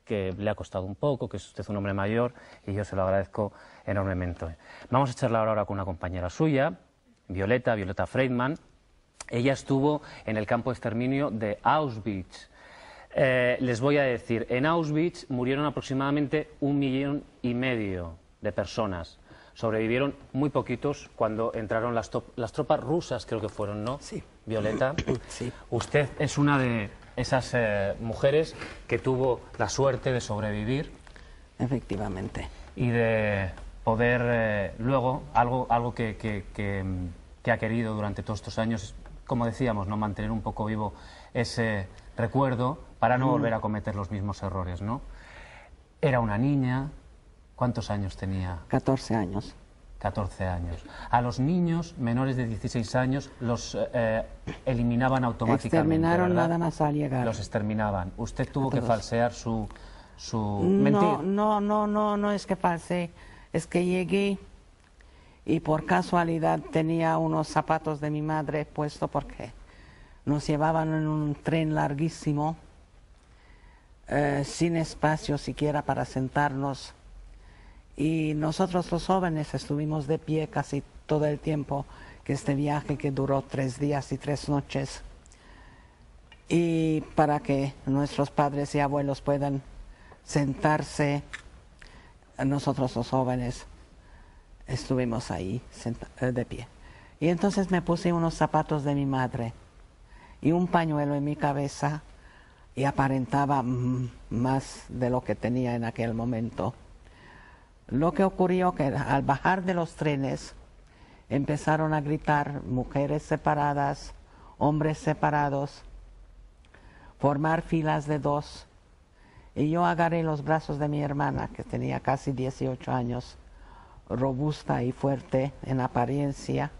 que le ha costado un poco, que es usted un hombre mayor y yo se lo agradezco enormemente. Vamos a charlar ahora con una compañera suya, Violeta Freidman. Ella estuvo en el campo de exterminio de Auschwitz. Les voy a decir, en Auschwitz murieron aproximadamente 1,5 millones de personas. Sobrevivieron muy poquitos cuando entraron las tropas rusas, creo que fueron, ¿no? Sí. Violeta. Sí. Usted es una de esas mujeres que tuvo la suerte de sobrevivir. Efectivamente. Y de poder luego, algo que ha querido durante todos estos años, como decíamos, ¿no? Mantener un poco vivo ese recuerdo para no volver a cometer los mismos errores, ¿no? Era una niña. ¿Cuántos años tenía? 14 años. 14 años. A los niños menores de 16 años los eliminaban automáticamente, Exterminaron, ¿verdad? nada más al llegar. Los exterminaban. ¿Usted tuvo que falsear su No, mentir? no es que falseé. Es que llegué y por casualidad tenía unos zapatos de mi madre puesto porque nos llevaban en un tren larguísimo, sin espacio siquiera para sentarnos. Y nosotros los jóvenes estuvimos de pie casi todo el tiempo que este viaje que duró 3 días y 3 noches. Y para que nuestros padres y abuelos puedan sentarse, nosotros los jóvenes estuvimos ahí de pie. Y entonces me puse unos zapatos de mi madre y un pañuelo en mi cabeza y aparentaba más de lo que tenía en aquel momento. Lo que ocurrió que al bajar de los trenes empezaron a gritar mujeres separadas, hombres separados, formar filas de 2. Y yo agarré los brazos de mi hermana, que tenía casi 18 años, robusta y fuerte en apariencia.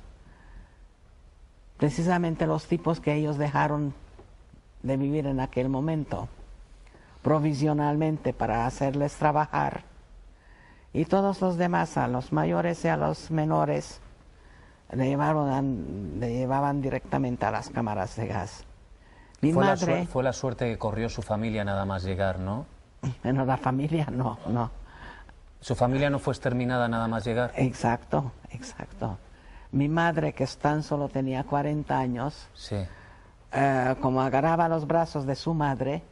Precisamente los tipos que ellos dejaron de vivir en aquel momento, provisionalmente para hacerles trabajar. Y todos los demás, a los mayores y a los menores, le llevaban directamente a las cámaras de gas. Mi madre... Fue la suerte que corrió su familia nada más llegar, ¿no? Bueno, la familia no. ¿Su familia no fue exterminada nada más llegar? Exacto. Mi madre, que tan solo tenía 40 años, sí. Como agarraba los brazos de su madre,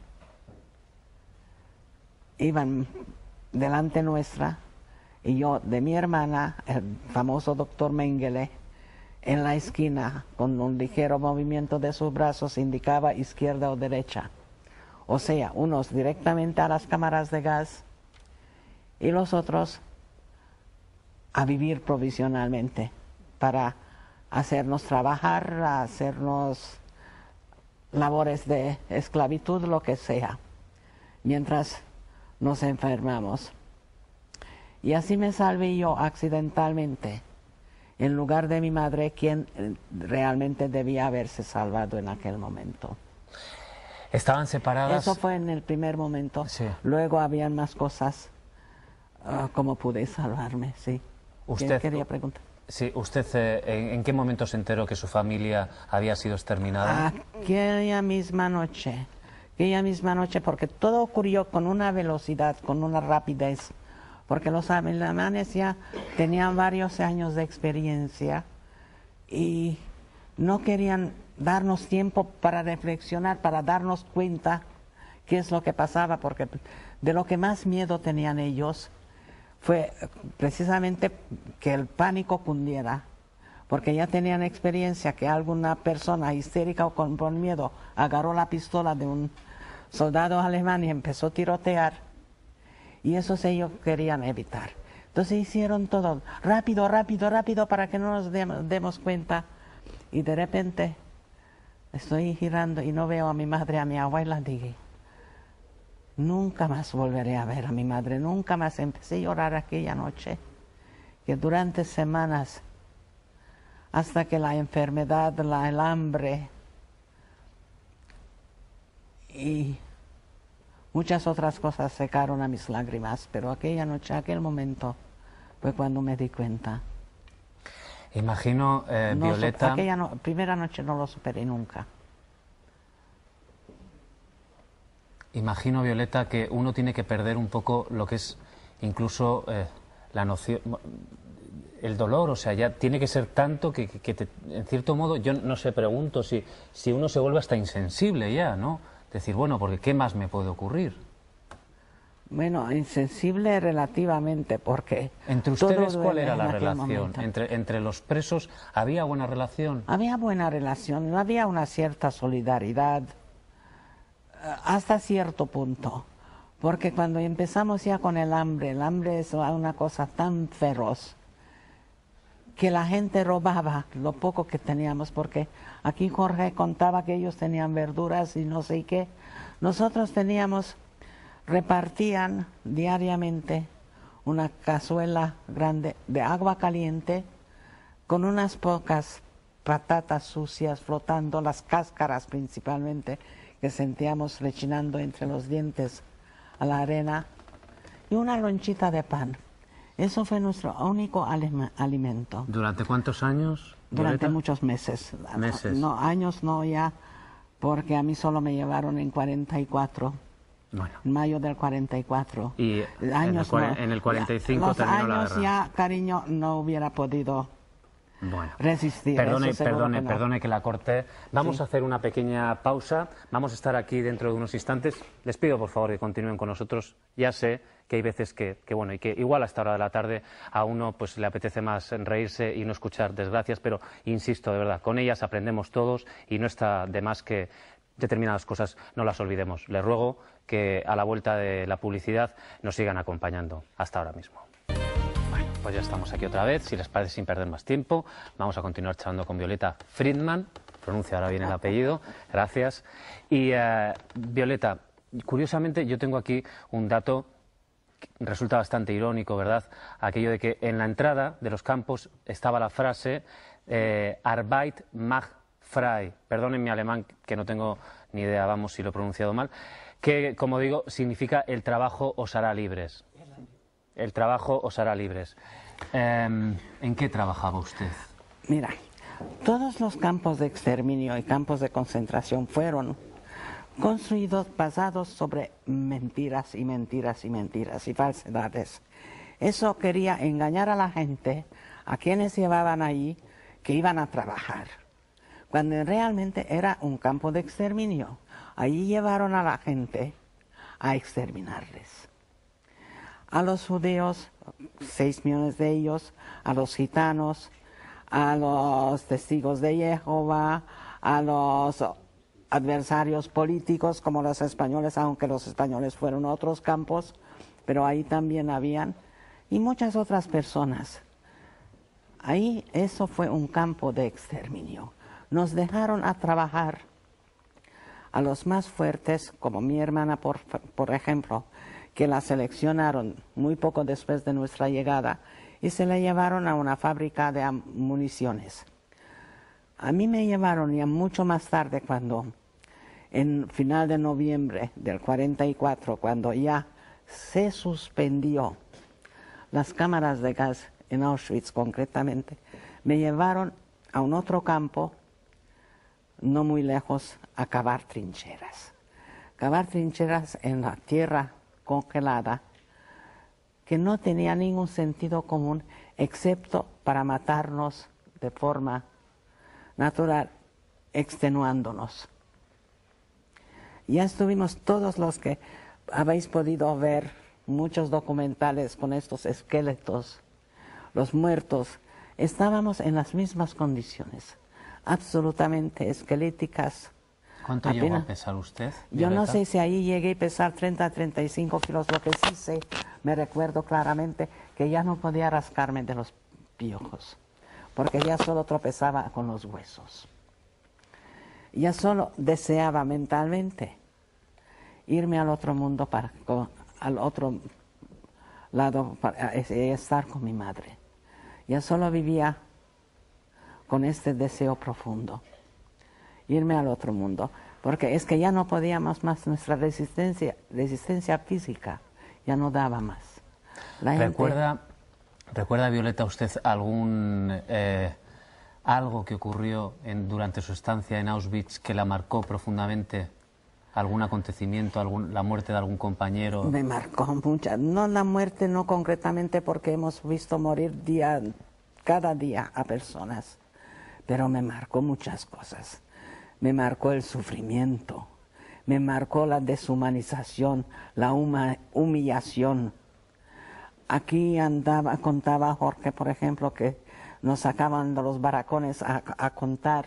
iban delante nuestra, y yo de mi hermana, el famoso doctor Mengele, en la esquina, con un ligero movimiento de sus brazos, indicaba izquierda o derecha. O sea, unos directamente a las cámaras de gas y los otros a vivir provisionalmente para hacernos trabajar, hacernos labores de esclavitud, lo que sea, mientras nos enfermamos. Y así me salvé yo accidentalmente, en lugar de mi madre, quien realmente debía haberse salvado en aquel momento. ¿Estaban separadas? Eso fue en el primer momento. Sí. Luego habían más cosas, como pude salvarme, sí. ¿Usted quería preguntar? Sí, ¿usted en qué momento se enteró que su familia había sido exterminada? Aquella misma noche, porque todo ocurrió con una velocidad, con una rapidez. Porque los alemanes ya tenían varios años de experiencia y no querían darnos tiempo para reflexionar, para darnos cuenta qué es lo que pasaba, porque de lo que más miedo tenían ellos fue precisamente que el pánico cundiera, porque ya tenían experiencia que alguna persona histérica o con miedo agarró la pistola de un soldado alemán y empezó a tirotear. Y eso ellos querían evitar. Entonces hicieron todo rápido para que no nos demos cuenta. Y de repente estoy girando y no veo a mi madre, a mi abuela. Dije, nunca más volveré a ver a mi madre, nunca más. Empecé a llorar aquella noche, que durante semanas, hasta que la enfermedad, el hambre y muchas otras cosas secaron a mis lágrimas, pero aquella noche, aquel momento, fue cuando me di cuenta. Imagino, Violeta... Aquella primera noche no lo superé nunca. Imagino, Violeta, que uno tiene que perder un poco lo que es incluso la noción, el dolor, o sea, ya tiene que ser tanto que en cierto modo, yo no sé, pregunto si uno se vuelve hasta insensible ya, ¿no? Decir, bueno, porque ¿qué más me puede ocurrir? Bueno, insensible relativamente, porque... ¿Entre ustedes cuál era la relación? ¿Entre los presos había buena relación? Había buena relación, había una cierta solidaridad hasta cierto punto, porque cuando empezamos ya con el hambre es una cosa tan feroz que la gente robaba lo poco que teníamos, porque aquí Jorge contaba que ellos tenían verduras y no sé qué. Nosotros repartían diariamente una cazuela grande de agua caliente con unas pocas patatas sucias flotando, las cáscaras principalmente, que sentíamos rechinando entre los dientes a la arena, y una lonchita de pan. Eso fue nuestro único alimento. ¿Durante cuántos años? Durante muchos meses. ¿Meses? No, años no ya, porque a mí solo me llevaron en 44. Bueno. En mayo del 44. Y años en el 45 los terminó la años guerra. Ya, cariño, no hubiera podido resistir. Perdone que la corté. Vamos Sí. a hacer una pequeña pausa. Vamos a estar aquí dentro de unos instantes. Les pido, por favor, que continúen con nosotros. Ya sé que hay veces que bueno, y que igual a esta hora de la tarde a uno pues le apetece más reírse y no escuchar desgracias, pero insisto, de verdad, con ellas aprendemos todos y no está de más que determinadas cosas no las olvidemos. Les ruego que a la vuelta de la publicidad nos sigan acompañando. Hasta ahora mismo. Bueno, pues ya estamos aquí otra vez. Si les parece, sin perder más tiempo, vamos a continuar charlando con Violeta Friedman. Pronuncia ahora bien el apellido. Gracias. Y Violeta, curiosamente yo tengo aquí un dato que resulta bastante irónico, ¿verdad? Aquello de que en la entrada de los campos estaba la frase Arbeit macht frei. Perdonen mi alemán, que no tengo ni idea, vamos, si lo he pronunciado mal, que, como digo, significa el trabajo os hará libres. El trabajo os hará libres. ¿En qué trabajaba usted? Mira, todos los campos de exterminio y campos de concentración fueron construidos basados sobre mentiras y mentiras y mentiras y falsedades. Eso quería engañar a la gente, a quienes llevaban allí, que iban a trabajar, cuando realmente era un campo de exterminio. Allí llevaron a la gente a exterminarles. A los judíos, 6 millones de ellos, a los gitanos, a los testigos de Jehová, a los adversarios políticos como los españoles, aunque los españoles fueron a otros campos, pero ahí también habían, y muchas otras personas. Ahí eso fue un campo de exterminio. Nos dejaron a trabajar a los más fuertes, como mi hermana, por ejemplo, que la seleccionaron muy poco después de nuestra llegada y se la llevaron a una fábrica de municiones. A mí me llevaron ya mucho más tarde, cuando en final de noviembre del 44, cuando ya se suspendió las cámaras de gas en Auschwitz concretamente, me llevaron a un otro campo, no muy lejos, a cavar trincheras. Cavar trincheras en la tierra congelada, que no tenía ningún sentido común, excepto para matarnos de forma natural, extenuándonos. Ya estuvimos todos los que habéis podido ver muchos documentales con estos esqueletos, los muertos, estábamos en las mismas condiciones, absolutamente esqueléticas. ¿Cuánto llegó a pesar usted, Yo no Violeta? sé si ahí llegué a pesar 30 a 35 kilos, lo que sí sé, me recuerdo claramente que ya no podía rascarme de los piojos, porque ya solo tropezaba con los huesos. Ya solo deseaba mentalmente irme al otro mundo, al otro lado, para estar con mi madre. Ya solo vivía con este deseo profundo, irme al otro mundo, porque es que ya no podíamos más, nuestra resistencia física ya no daba más. ¿Recuerda, Violeta, usted algo que ocurrió durante su estancia en Auschwitz que la marcó profundamente? ¿Algún acontecimiento, la muerte de algún compañero? Me marcó mucho. No la muerte, no concretamente, porque hemos visto morir cada día a personas, pero me marcó muchas cosas. Me marcó el sufrimiento, me marcó la deshumanización, la humillación. Aquí contaba Jorge, por ejemplo, que nos sacaban de los barracones a contar.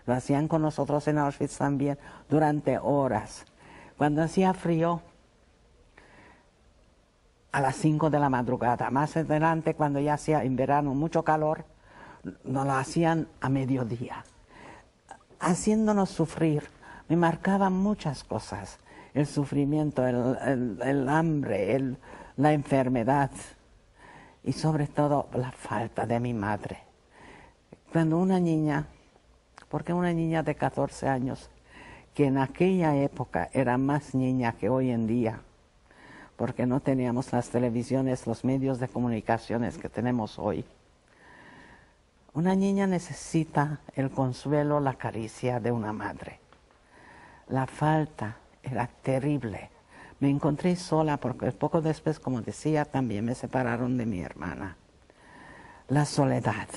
Lo hacían con nosotros en Auschwitz también durante horas. Cuando hacía frío, a las 5 de la madrugada. Más adelante, cuando ya hacía en verano mucho calor, nos lo hacían a mediodía, haciéndonos sufrir. Me marcaban muchas cosas: el sufrimiento, el hambre, la enfermedad y sobre todo la falta de mi madre. Cuando una niña, porque una niña de 14 años, que en aquella época era más niña que hoy en día, porque no teníamos las televisiones, los medios de comunicaciones que tenemos hoy. Una niña necesita el consuelo, la caricia de una madre. La falta era terrible. Me encontré sola porque poco después, como decía, también me separaron de mi hermana. La soledad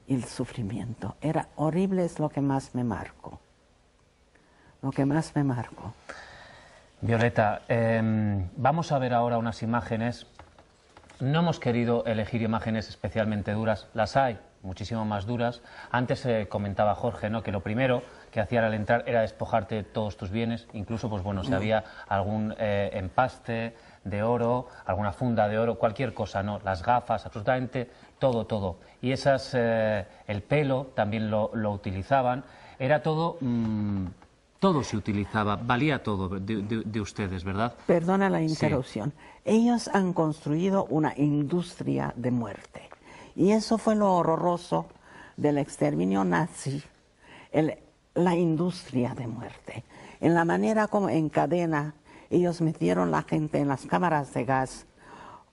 y el sufrimiento era horrible, es lo que más me marcó. Lo que más me marcó. Violeta, vamos a ver ahora unas imágenes. No hemos querido elegir imágenes especialmente duras, las hay, muchísimo más duras. Antes comentaba Jorge, ¿no?, que lo primero que hacían al entrar era despojarte de todos tus bienes, incluso, pues bueno, si había algún empaste de oro, alguna funda de oro, cualquier cosa, ¿no?, las gafas, absolutamente todo, todo. Y esas, el pelo también lo utilizaban, era todo... todo se utilizaba, valía todo de ustedes, ¿verdad? Perdona la interrupción. Sí. Ellos han construido una industria de muerte. Y eso fue lo horroroso del exterminio nazi, la industria de muerte. En la manera como en cadena ellos metieron la gente en las cámaras de gas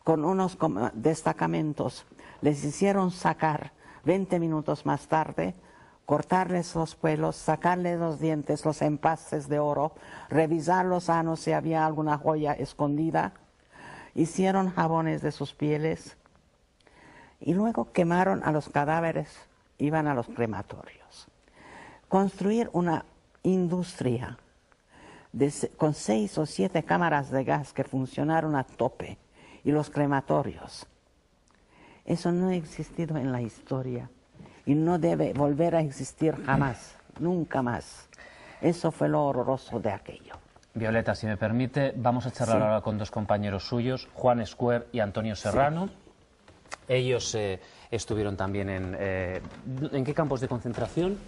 con unos destacamentos. Les hicieron sacar 20 minutos más tarde, cortarles los pelos, sacarles los dientes, los empastes de oro, revisar los anos si había alguna joya escondida. Hicieron jabones de sus pieles y luego quemaron a los cadáveres, iban a los crematorios. Construir una industria con 6 o 7 cámaras de gas que funcionaron a tope y los crematorios, eso no ha existido en la historia. Y no debe volver a existir jamás, nunca más. Eso fue lo horroroso de aquello. Violeta, si me permite, vamos a charlar ahora con dos compañeros suyos, Juan Escuer y Antonio Serrano. Sí. Ellos estuvieron también ¿en qué campos de concentración?